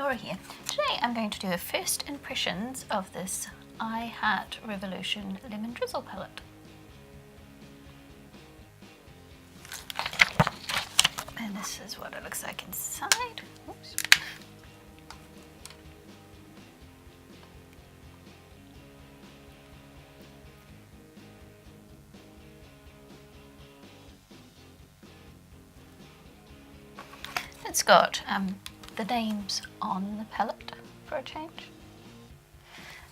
Sayonara here. Today I'm going to do a first impressions of this I Heart Revolution Lemon Drizzle palette. And this is what it looks like inside. Oops. It's got the names on the palette for a change,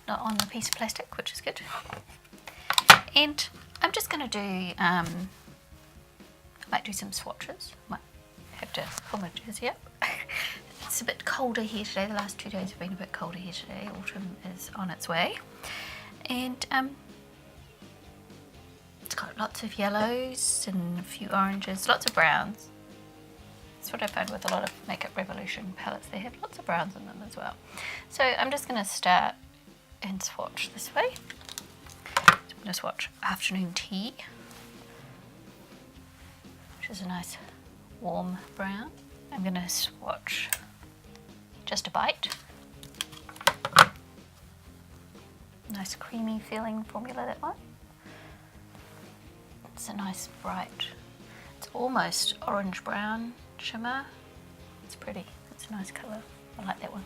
not on the piece of plastic, which is good. And I'm just going to do, I might do some swatches, might have to pull my jersey up. It's a bit colder here today, the last 2 days have been a bit colder here today, autumn is on its way. And it's got lots of yellows and a few oranges, lots of browns. That's what I find with a lot of Makeup Revolution palettes, they have lots of browns in them as well. So I'm just going to start and swatch this way. So I'm going to swatch Afternoon Tea, which is a nice warm brown. I'm going to swatch Just a Bite. Nice creamy feeling formula, that one. It's a nice bright, it's almost orange brown shimmer. It's pretty, it's a nice colour, I like that one.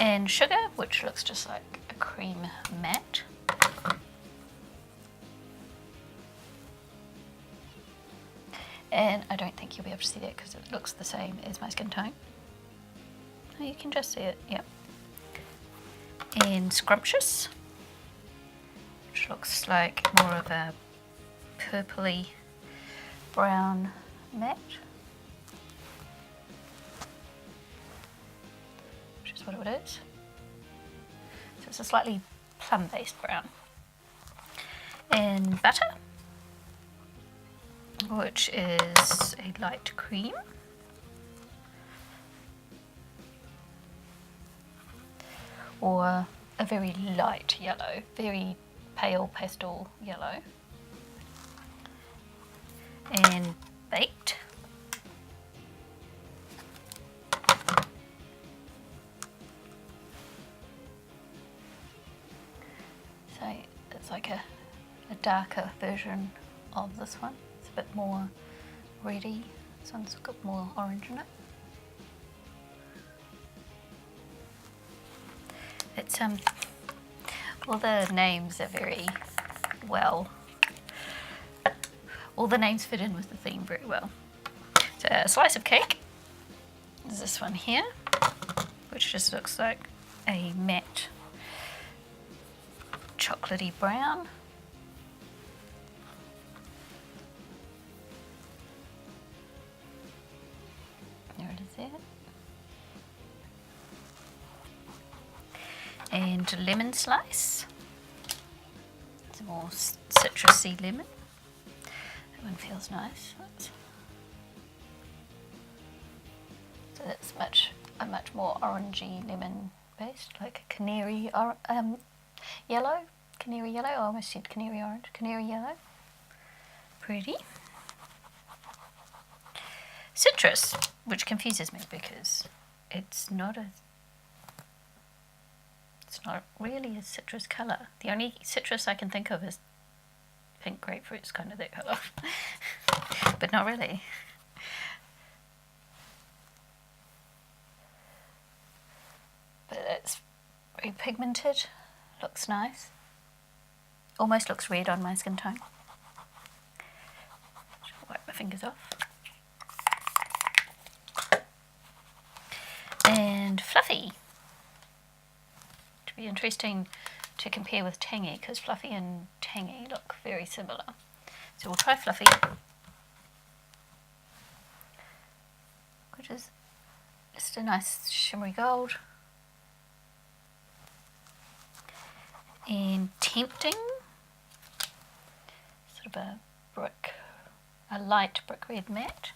And Sugar, which looks just like a cream matte. And I don't think you'll be able to see that because it looks the same as my skin tone. Oh, you can just see it, yep. And Scrumptious, which looks like more of a purpley brown matte. Which is what it is. So it's a slightly plum-based brown. And Butter, which is a light cream. Or a very light yellow, very pale pastel yellow. And Baked, so it's like a darker version of this one. It's a bit more reddy. This one's got more orange in it. It's all the names are very well. All the names fit in with the theme very well. So a slice of cake is this one here, which just looks like a matte chocolatey brown. There it is there. And Lemon Slice. It's a more citrusy lemon. That one feels nice. So that's a much more orangey lemon based, like a canary yellow. Canary yellow, I almost said canary orange. Canary yellow. Pretty. Citrus, which confuses me because it's not really a citrus colour. The only citrus I can think of is pink grapefruit. It's kind of that colour. But not really. But it's very pigmented. Looks nice. Almost looks red on my skin tone. I'll wipe my fingers off. And Fluffy. Be interesting to compare with Tangy because Fluffy and Tangy look very similar. So we'll try Fluffy, which is just a nice shimmery gold. And Tempting, sort of a light brick red matte.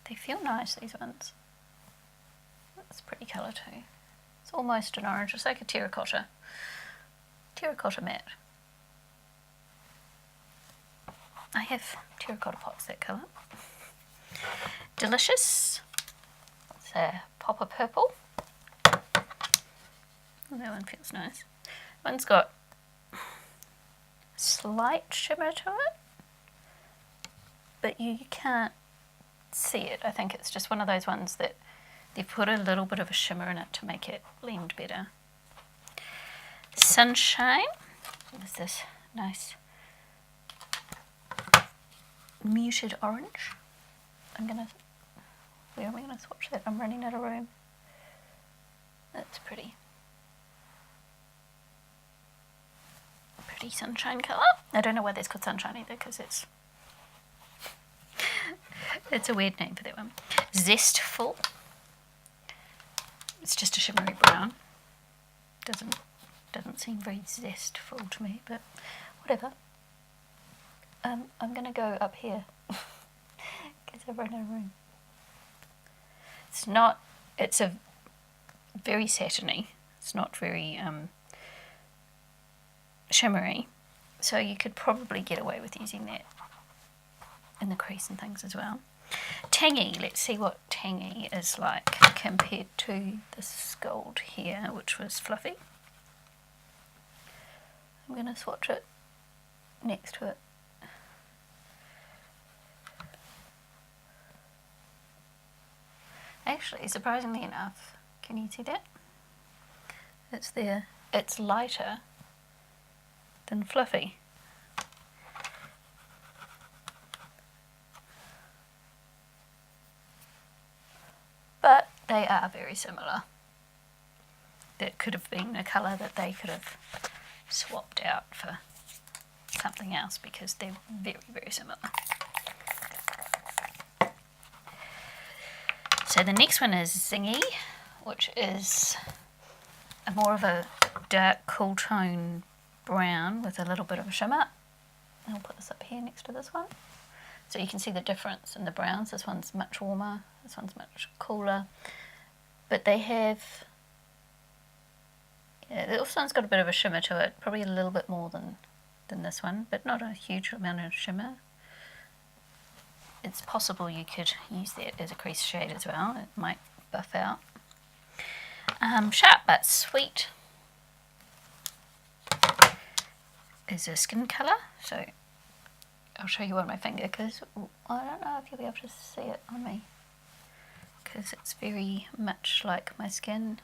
They feel nice, these ones. That's a pretty colour too. It's almost an orange, it's like a terracotta matte. I have terracotta pots that colour. Delicious. It's a Hopper Purple. Oh, that one feels nice. One's got slight shimmer to it, but you can't see it. I think it's just one of those ones that they've put a little bit of a shimmer in it to make it blend better. Sunshine. There's this nice muted orange. Where am I gonna swatch that? I'm running out of room. That's pretty. Pretty sunshine colour. I don't know why that's called sunshine either, because it's a weird name for that one. Zestful. It's just a shimmery brown. Doesn't seem very zestful to me, but whatever. I'm gonna go up here because I've run out of room. It's a very satiny. It's not very shimmery, so you could probably get away with using that in the crease and things as well. Tangy, let's see what tangy is like compared to this gold here, which was fluffy. I'm going to swatch it next to it. Actually, surprisingly enough, can you see that? It's there. It's lighter than fluffy. But they are very similar. That could have been a colour that they could have swapped out for something else because they're very, very similar. So the next one is Zingy, which is more of a dark cool tone brown with a little bit of a shimmer. I'll put this up here next to this one. So you can see the difference in the browns. This one's much warmer, this one's much cooler. But they have, this one's got a bit of a shimmer to it, probably a little bit more than this one, but not a huge amount of shimmer. It's possible you could use that as a crease shade as well. It might buff out. Sharp but sweet is a skin colour. So I'll show you on my finger because I don't know if you'll be able to see it on me because it's very much like my skin.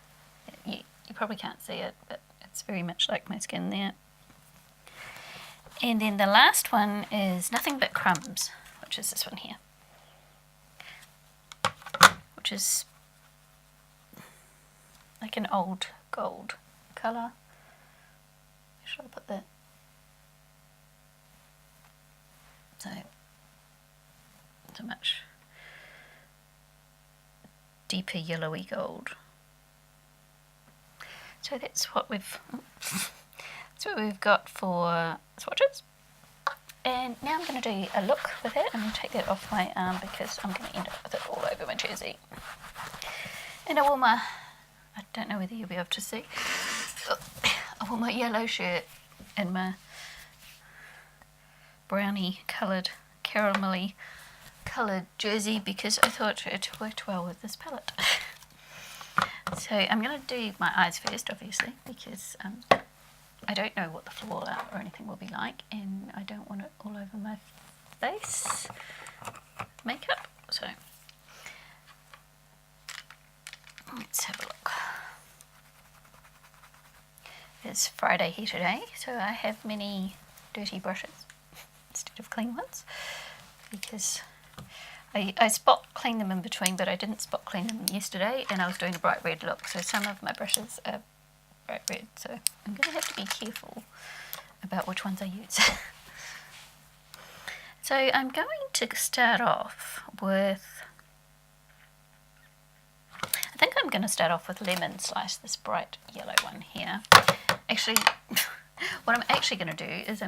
You probably can't see it, but it's very much like my skin there. And then the last one is Nothing But Crumbs, which is this one here, which is like an old gold colour. Should I put that? So it's a much deeper yellowy gold. So that's what we've got for swatches. And now I'm going to do a look with it. I'm going to take that off my arm because I'm going to end up with it all over my jersey. And I wore my, I don't know whether you'll be able to see, I wore my yellow shirt and my brownie coloured, caramelly coloured jersey because I thought it worked well with this palette. So I'm going to do my eyes first, obviously, because I don't know what the fallout or anything will be like, and I don't want it all over my face makeup. So let's have a look. It's Friday here today, so I have many dirty brushes instead of clean ones because I spot cleaned them in between, but I didn't spot clean them yesterday, and I was doing a bright red look, so some of my brushes are bright red, so I'm going to have to be careful about which ones I use. So I'm going to start off with, I think I'm going to start off with Lemon Slice, this bright yellow one here. Actually, what I'm actually going to do is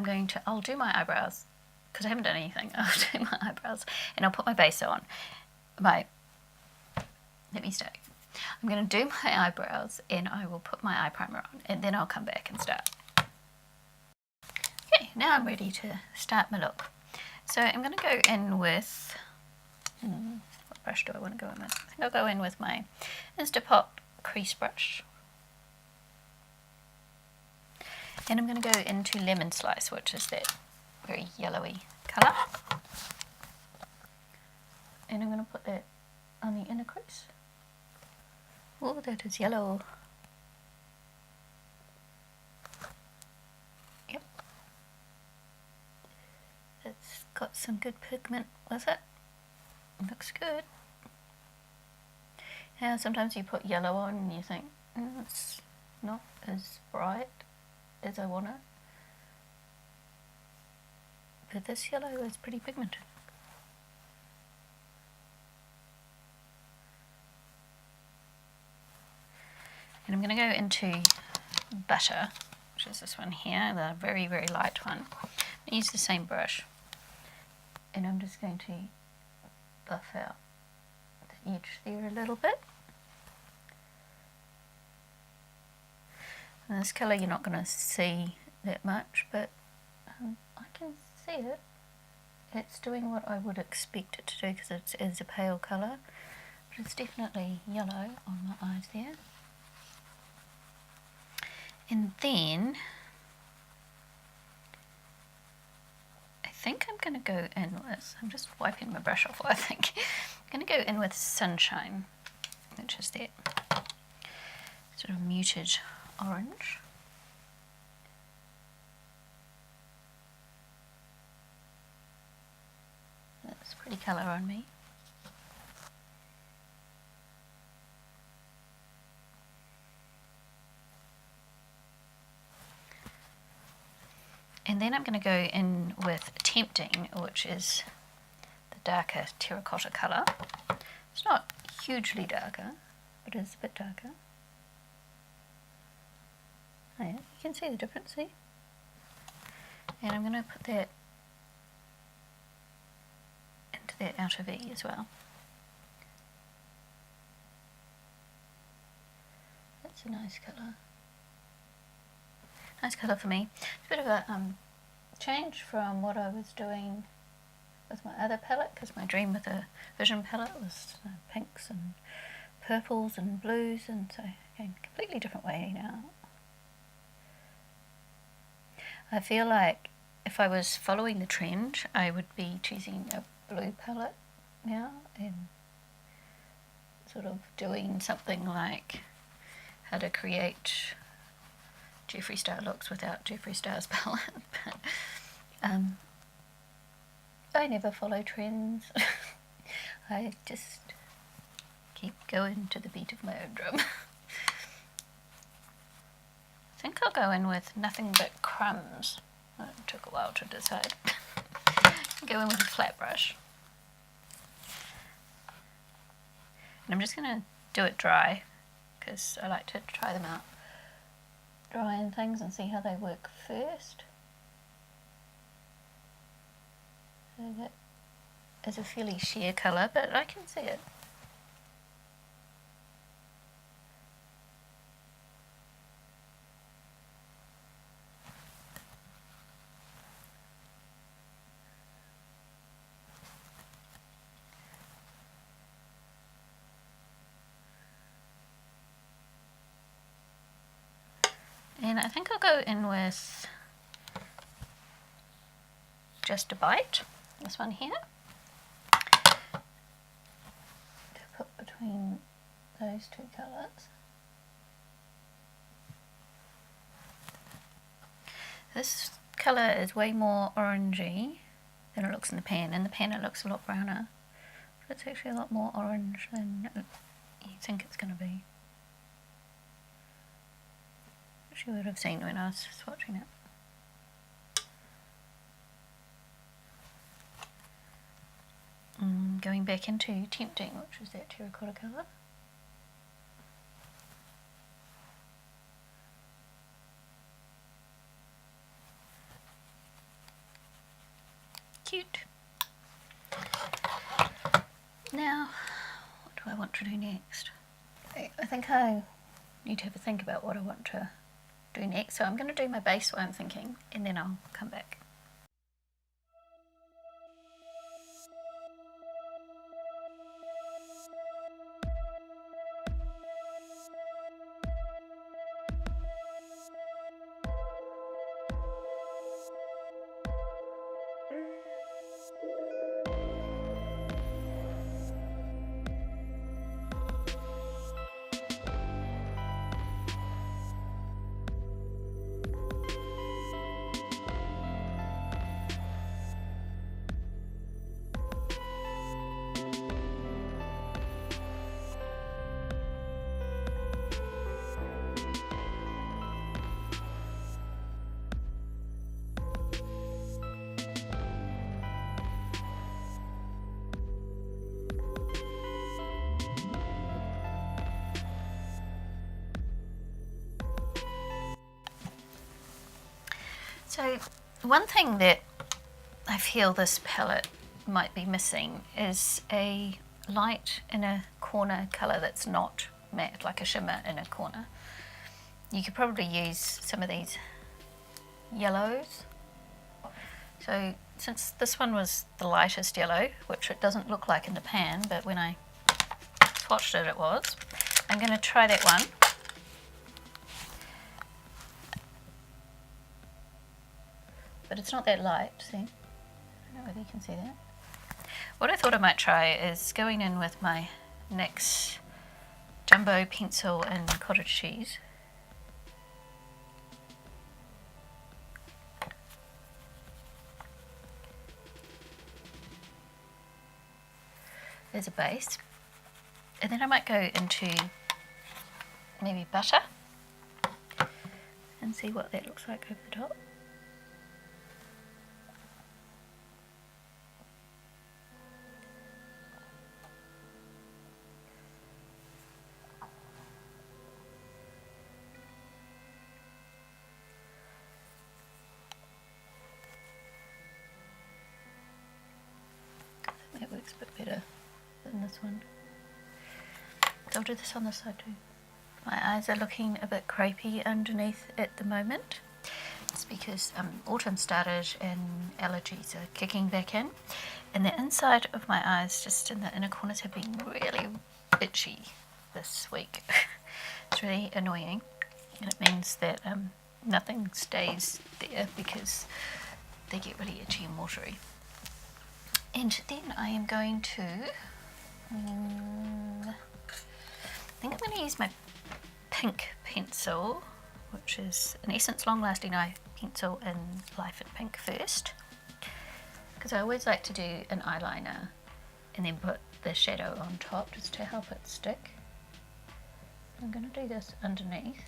I'll do my eyebrows, because I haven't done anything. I'll do my eyebrows and I'll put my base on. Let me start. I'm going to do my eyebrows and I will put my eye primer on and then I'll come back and start. Okay, now I'm ready to start my look. So I'm going to go in with, what brush do I want to go in with? I think I'll go in with my Instapot crease brush. And I'm going to go into Lemon Slice, which is that very yellowy colour. And I'm going to put that on the inner crease. Oh, that is yellow. Yep. It's got some good pigment with it. Looks good. Now sometimes you put yellow on and you think, it's not as bright as I want it. But this yellow is pretty pigmented. And I'm going to go into Butter, which is this one here, the very, very light one. I use the same brush. And I'm just going to buff out the edge there a little bit. And this colour you're not going to see that much, but I can see it. It's doing what I would expect it to do because it is a pale colour. But it's definitely yellow on my eyes there. And then I think I'm going to go in with, I'm just wiping my brush off, I think. I'm going to go in with Sunshine, which is that sort of muted orange. That's a pretty colour on me. And then I'm going to go in with Tempting, which is the darker terracotta colour. It's not hugely darker, but it's a bit darker. Oh yeah, you can see the difference, see? And I'm going to put that into that outer V as well. That's a nice colour. Nice colour for me. It's a bit of a change from what I was doing with my other palette, because my dream with the Vision palette was pinks and purples and blues, and so going a completely different way now. I feel like if I was following the trend, I would be choosing a blue palette now and sort of doing something like how to create Jeffree Star looks without Jeffree Star's palette. But I never follow trends. I just keep going to the beat of my own drum. I think I'll go in with Nothing But Crumbs. It took a while to decide. Go in with a flat brush. And I'm just going to do it dry, because I like to try them out dry and things and see how they work first. So that is a fairly sheer colour, but I can see it. And I think I'll go in with Just a Bite, this one here, to put between those two colours. This colour is way more orangey than it looks in the pan. In the pan it looks a lot browner, but it's actually a lot more orange than you think it's going to be. You would have seen when I was swatching it. Going back into Tempting, which is that terracotta colour. Cute. Now, what do I want to do next? I think I need to have a think about what I want to do next. So I'm going to do my base while I'm thinking, and then I'll come back. So one thing that I feel this palette might be missing is a light in a corner colour that's not matte, like a shimmer in a corner. You could probably use some of these yellows. So since this one was the lightest yellow, which it doesn't look like in the pan, but when I swatched it, it was, I'm going to try that one. But it's not that light, see? I don't know whether you can see that. What I thought I might try is going in with my NYX Jumbo Pencil in Cottage Cheese. There's a base. And then I might go into maybe butter and see what that looks like over the top. That works a bit better than this one. I'll do this on this side too. My eyes are looking a bit crepey underneath at the moment. It's because autumn started and allergies are kicking back in. And the inside of my eyes, just in the inner corners, have been really itchy this week. It's really annoying. And it means that nothing stays there because they get really itchy and watery. And then I am going to, I think I'm going to use my pink pencil, which is an Essence Long Lasting Eye Pencil in Life in Pink first. Because I always like to do an eyeliner and then put the shadow on top just to help it stick. I'm going to do this underneath.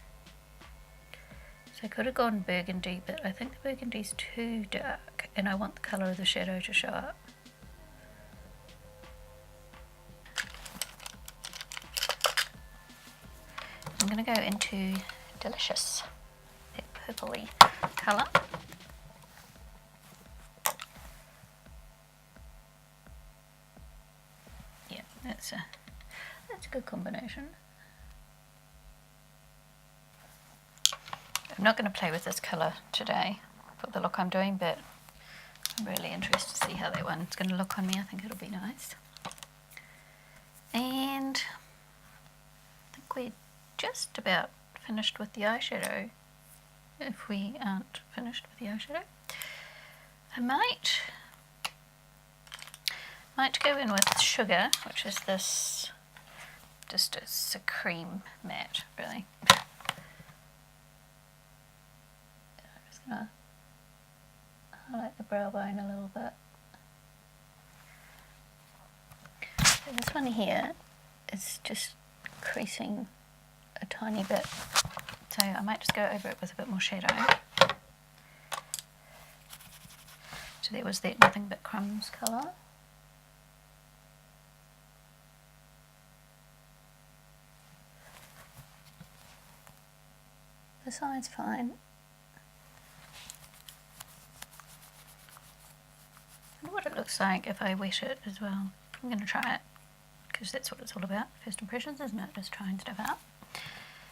So I could have gone burgundy, but I think the burgundy's too dark and I want the colour of the shadow to show up. I'm going to go into Delicious, that purpley colour. Yeah, that's a good combination. I'm not going to play with this colour today for the look I'm doing, but I'm really interested to see how that one's going to look on me. I think it'll be nice. And I think we're just about finished with the eyeshadow, if we aren't finished with the eyeshadow. I might go in with Sugar, which is this, just a cream matte, really. I'm just going to highlight the brow bone a little bit. So this one here is just creasing a tiny bit, so I might just go over it with a bit more shadow. So there was that Nothing But Crumbs colour. This eye's fine. I wonder what it looks like if I wet it as well. I'm going to try it, because that's what it's all about. First impressions, isn't it? Just trying stuff out.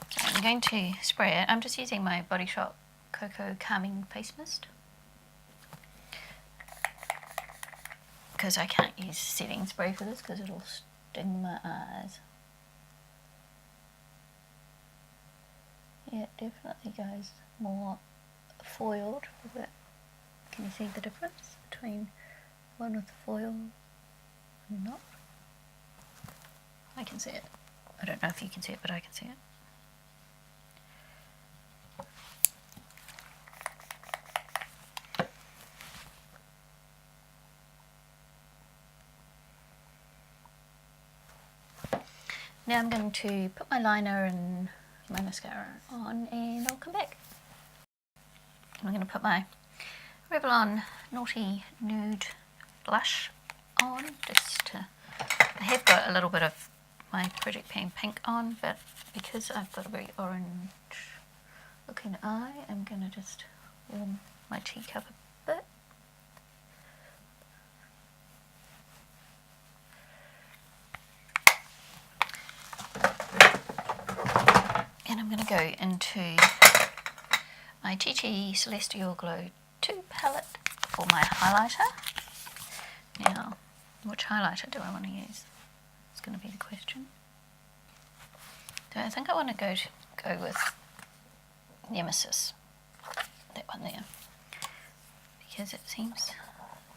So I'm going to spray it. I'm just using my Body Shop Coco Calming Face Mist, because I can't use setting spray for this because it'll sting my eyes. Yeah, it definitely goes more foiled with it. Can you see the difference between one with the foil and not? I can see it. I don't know if you can see it, but I can see it. Now I'm going to put my liner and my mascara on and I'll come back. I'm going to put my Revlon Naughty Nude blush on, just to, I have got a little bit of my Project Pan pink on, but because I've got a very orange looking eye, I'm going to just warm my teacup a bit. And I'm going to go into my TT Celestial Glow 2 palette for my highlighter. Now, which highlighter do I want to use? It's going to be the question. So I think I want to go with Nemesis, that one there, because it seems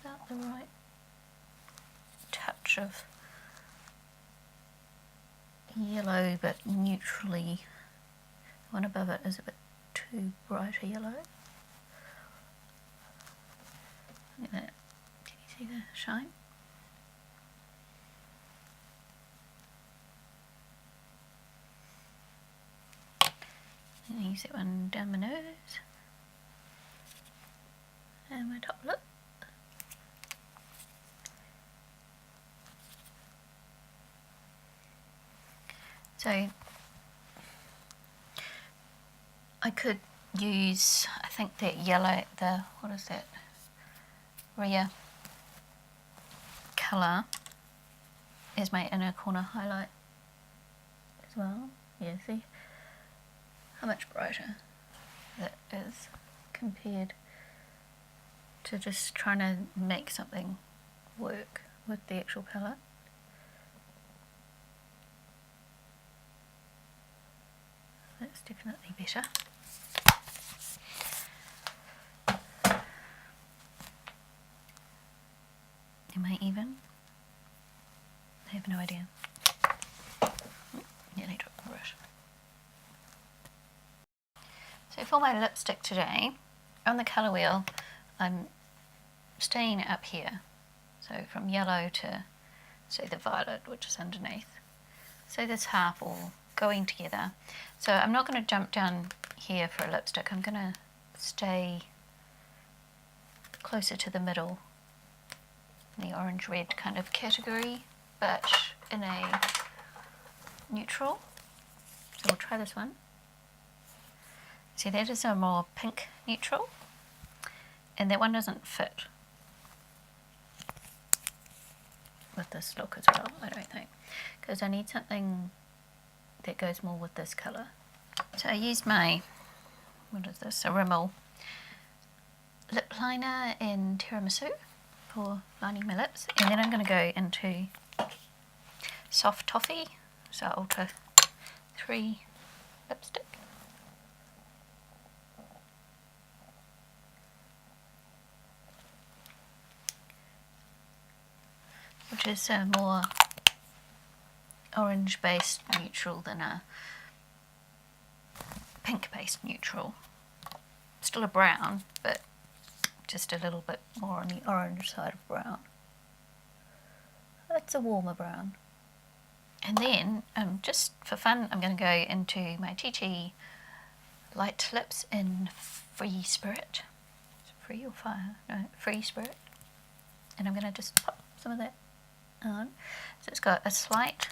about the right touch of yellow, but neutrally. The one above it is a bit too bright a yellow. Look at that. Can you see the shine? And use that one down my nose and my top lip. So I could use, I think that yellow, what is that, Rhea colour as my inner corner highlight as well. Yeah, see how much brighter that is compared to just trying to make something work with the actual palette. That's definitely better. Am I even? I have no idea. Nearly dropped the brush. So for my lipstick today, on the colour wheel, I'm staying up here. So from yellow to, say, the violet, which is underneath. So this half all going together. So I'm not going to jump down here for a lipstick. I'm going to stay closer to the middle, the orange-red kind of category, but in a neutral. So we'll try this one. See, that is a more pink neutral, and that one doesn't fit with this look as well, I don't think, because I need something that goes more with this colour. So I used my, what is this, a Rimmel lip liner in Tiramisu for lining my lips, and then I'm going to go into Soft Toffee, so Ulta 3 lipstick. Which is a more orange based neutral than a pink based neutral. Still a brown, but just a little bit more on the orange side of brown. It's a warmer brown. And then, just for fun, I'm going to go into my TT Light Lips in Free Spirit. Is it free or fire? No, Free Spirit. And I'm going to just pop some of that on. So it's got a slight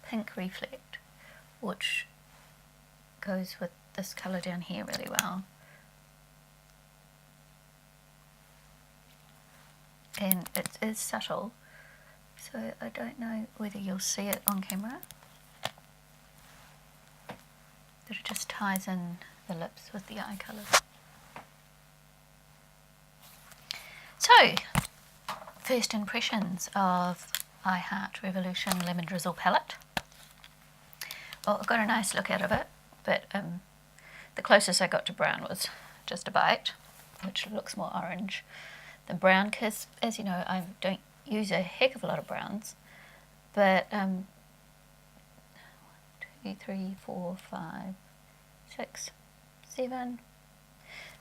pink reflect, which goes with this colour down here really well. And it is subtle, so I don't know whether you'll see it on camera. But it just ties in the lips with the eye colours. So, first impressions of I Heart Revolution Lemon Drizzle palette. Well, I've got a nice look out of it, but the closest I got to brown was just a bite, which looks more orange than brown, because as you know, I don't use a heck of a lot of browns, but 1, 2, 3, 4, 5, 6,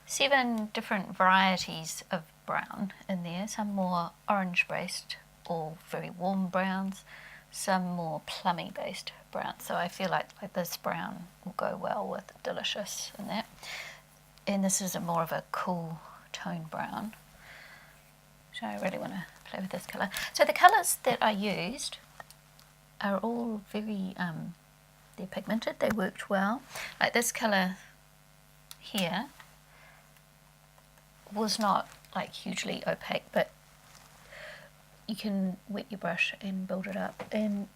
7 different varieties of brown in there, some more orange based or very warm browns, some more plummy based browns. So I feel like this brown will go well with Delicious and that. And this is a more of a cool tone brown. So I really want to play with this colour. So the colours that I used are all very, they're pigmented, they worked well. Like this colour here was not like hugely opaque, but you can wet your brush and build it up, and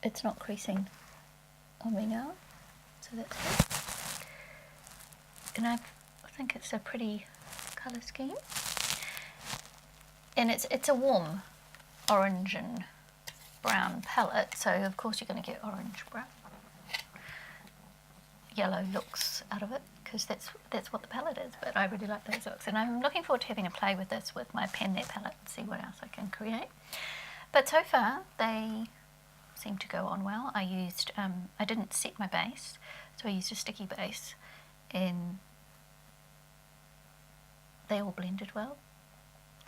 it's not creasing on me now, so that's good. And I think it's a pretty colour scheme, and it's a warm orange and brown palette, so of course you're going to get orange, brown, yellow looks out of it, because that's what the palette is. But I really like those looks, and I'm looking forward to having a play with this with my pen net palette and see what else I can create. But so far they seem to go on well. I used I didn't set my base, so I used a sticky base, and they all blended well.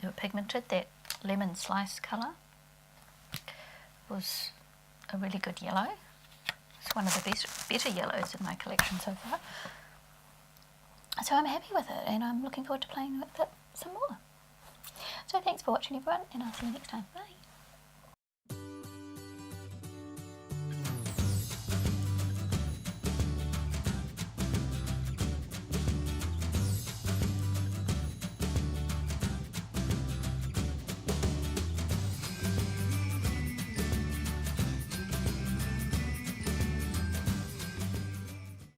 They were pigmented. That lemon slice colour was a really good yellow. It's one of the better yellows in my collection so far. So I'm happy with it, and I'm looking forward to playing with it some more. So thanks for watching, everyone, and I'll see you next time. Bye.